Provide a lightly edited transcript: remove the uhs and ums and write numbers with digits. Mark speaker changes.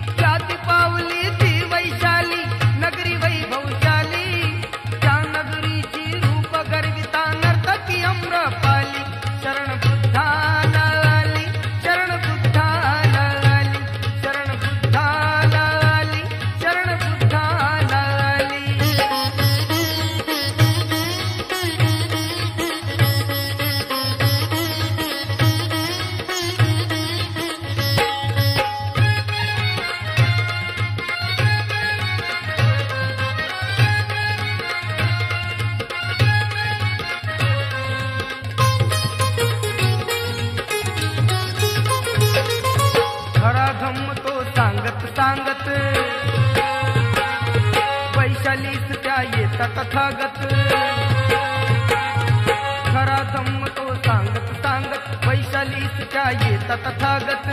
Speaker 1: जाती पावली ती वैशाली नगरी वैभवशाली त्या नगरीची रूप गर्विता नर्तकी अम्रपाली शरण बुद्धाला आली शरण बुद्धाला आली शरण बुद्धाला आली शरण बुद्धाला आली खरा धम्म तो सांगत सांगत वैशालीस त्या येता तथागत खरा धम्म तो सांगत सांगत वैशालीस त्या येता तथागत